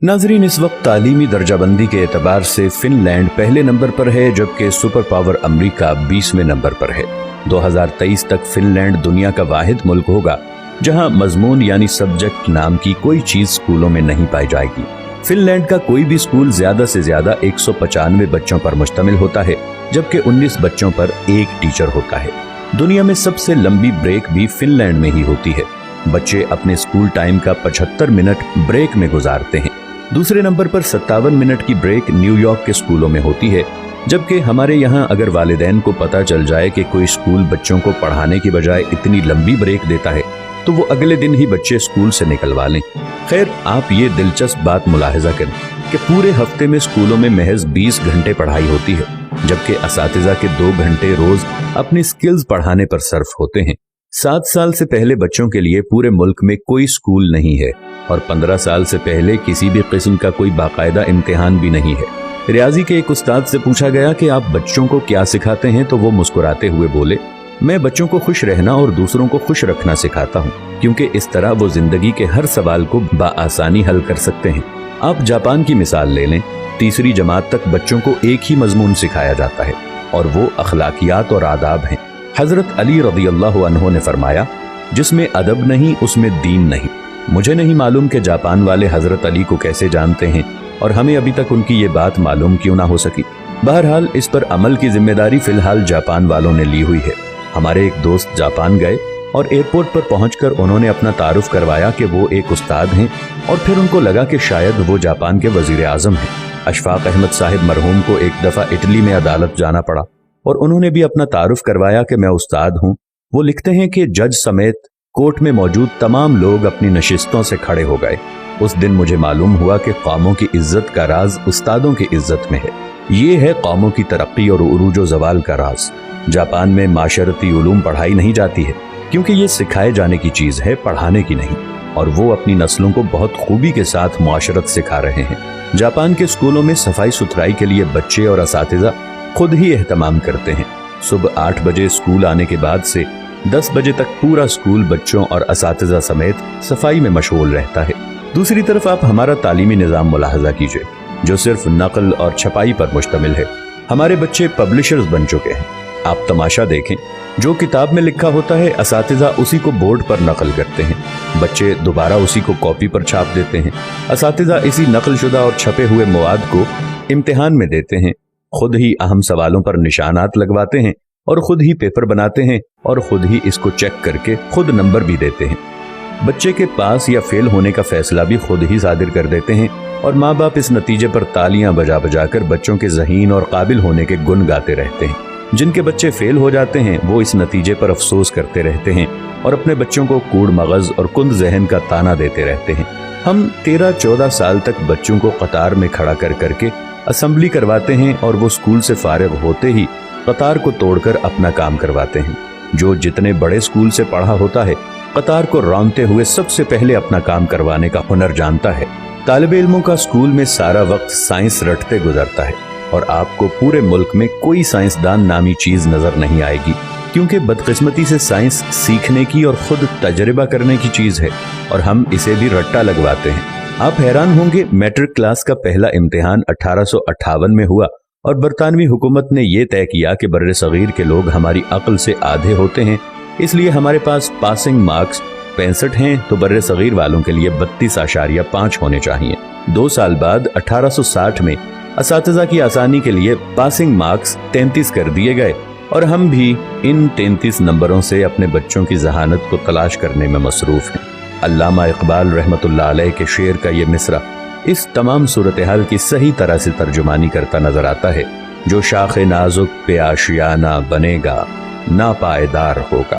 नाजरीन, इस वक्त तालीमी दर्जाबंदी के एतबार से फिनलैंड पहले नंबर पर है, जबकि सुपर पावर अमरीका 20वें नंबर पर है। 2023 तक फिनलैंड दुनिया का वाहिद मुल्क होगा जहां मजमून यानी सब्जेक्ट नाम की कोई चीज स्कूलों में नहीं पाई जाएगी। फिनलैंड का कोई भी स्कूल ज्यादा से ज्यादा 195 बच्चों पर मुश्तमिल होता है, जबकि 19 बच्चों पर एक टीचर होता है। दुनिया में सबसे लंबी ब्रेक भी फिनलैंड में ही होती है। बच्चे अपने स्कूल टाइम का 75 मिनट ब्रेक में गुजारते हैं। दूसरे नंबर पर 57 मिनट की ब्रेक न्यूयॉर्क के स्कूलों में होती है, जबकि हमारे यहाँ अगर वालिदैन को पता चल जाए कि कोई स्कूल बच्चों को पढ़ाने की बजाय इतनी लंबी ब्रेक देता है तो वो अगले दिन ही बच्चे स्कूल से निकलवा लें। खैर, आप ये दिलचस्प बात मुलाहिजा करें कि पूरे हफ्ते में स्कूलों में महज 20 घंटे पढ़ाई होती है, जबकि असातिज़ा के 2 घंटे रोज अपनी स्किल्स पढ़ाने पर सर्फ होते हैं। 7 साल से पहले बच्चों के लिए पूरे मुल्क में कोई स्कूल नहीं है और 15 साल से पहले किसी भी किस्म का कोई बाकायदा इम्तिहान भी नहीं है। रियाजी के एक उस्ताद से पूछा गया कि आप बच्चों को क्या सिखाते हैं, तो वो मुस्कुराते हुए बोले, मैं बच्चों को खुश रहना और दूसरों को खुश रखना सिखाता हूँ, क्योंकि इस तरह वो जिंदगी के हर सवाल को बआसानी हल कर सकते हैं। आप जापान की मिसाल ले लें। 3री जमात तक बच्चों को एक ही मजमून सिखाया जाता है और वो अखलाकियात और आदाब हैं। हजरत अली रज़ियल्लाहु अन्हु ने फरमाया, जिसमें अदब नहीं उसमें दीन नहीं। मुझे नहीं मालूम कि जापान वाले हजरत अली को कैसे जानते हैं और हमें अभी तक उनकी ये बात मालूम क्यों ना हो सकी। बहरहाल, इस पर अमल की जिम्मेदारी फिलहाल जापान वालों ने ली हुई है। हमारे एक दोस्त जापान गए और एयरपोर्ट पर पहुंचकर उन्होंने अपना तारुफ करवाया कि वो एक उस्ताद हैं, और फिर उनको लगा कि शायद वो जापान के वजीर आजम हैं। अशफाक अहमद साहिब मरहूम को एक दफा इटली में अदालत जाना पड़ा और उन्होंने भी अपना तारुफ करवाया कि मैं उस्ताद हूँ। वो लिखते हैं कि जज समेत कोर्ट में मौजूद तमाम लोग अपनी नशिस्तों से खड़े हो गए। उस दिन मुझे मालूम हुआ कि कौमों की इज्जत का राज उस्तादों की इज्जत में है। ये है कौमों की तरक्की और उरूज व जवाल का राज। जापान में माशरती उलूम पढ़ाई नहीं जाती है, क्योंकि ये सिखाए जाने की चीज है, पढ़ाने की नहीं, और वो अपनी नस्लों को बहुत खूबी के साथ मुआशरत सिखा रहे हैं। जापान के स्कूलों में सफाई सुथराई के लिए बच्चे और असातिज़ा खुद ही एहतमाम करते हैं। सुबह 8 बजे स्कूल आने के बाद से 10 बजे तक पूरा स्कूल बच्चों और असातिज़ा समेत सफाई में मशगूल रहता है। दूसरी तरफ आप हमारा तालीमी निज़ाम मुलाहजा कीजिए, जो सिर्फ नकल और छपाई पर मुश्तमिल है। हमारे बच्चे पब्लिशर्स बन चुके हैं। आप तमाशा देखें, जो किताब में लिखा होता है असातिज़ा उसी को बोर्ड पर नकल करते हैं, बच्चे दोबारा उसी को कॉपी पर छाप देते हैं। असातिज़ा इसी नकलशुदा और छपे हुए मवाद को इम्तिहान में देते हैं, खुद ही अहम सवालों पर निशानात लगवाते हैं और खुद ही पेपर बनाते हैं और खुद ही इसको चेक करके खुद नंबर भी देते हैं। बच्चे के पास या फेल होने का फैसला भी खुद ही सादिर कर देते हैं और माँ बाप इस नतीजे पर तालियां बजा बजा कर बच्चों के ज़हीन और काबिल होने के गुण गाते रहते हैं। जिनके बच्चे फेल हो जाते हैं वो इस नतीजे पर अफसोस करते रहते हैं और अपने बच्चों को कूड़ मगज और कुंद जहन का ताना देते रहते हैं। हम 13-14 साल तक बच्चों को कतार में खड़ा कर करके असेंबली करवाते हैं और वो स्कूल से फारिग होते ही कतार को तोड़कर अपना काम करवाते हैं। जो जितने बड़े स्कूल से पढ़ा होता है, कतार को रौंदते हुए सबसे पहले अपना काम करवाने का हुनर जानता है। तालिब इल्मों का स्कूल में सारा वक्त साइंस रटते गुजरता है और आपको पूरे मुल्क में कोई साइंसदान नामी चीज नजर नहीं आएगी, क्योंकि बदकिस्मती से साइंस सीखने की और खुद तजर्बा करने की चीज है और हम इसे भी रट्टा लगवाते हैं। आप हैरान होंगे, मैट्रिक क्लास का पहला इम्तिहान 1858 में हुआ और बरतानवी हुकूमत ने यह तय किया कि बर्रे सगीर के लोग हमारी अक्ल से आधे होते हैं, इसलिए हमारे पास पासिंग मार्क्स 65 हैं, तो बर्रे सगीर वालों के लिए 32.5 होने चाहिए। 2 साल बाद 1860 में असातिज़ा की आसानी के लिए पासिंग मार्क्स 33 कर दिए गए और हम भी इन 33 नंबरों से अपने बच्चों की जहानत को तलाश करने में मसरूफ हैं। अल्लामा इकबाल रहमतुल्लाह अलैह के शेर का ये मिसरा इस तमाम सूरत हाल की सही तरह से तर्जुमानी करता नजर आता है। जो शाखे नाजुक पे आशियाना बनेगा, ना पायदार होगा।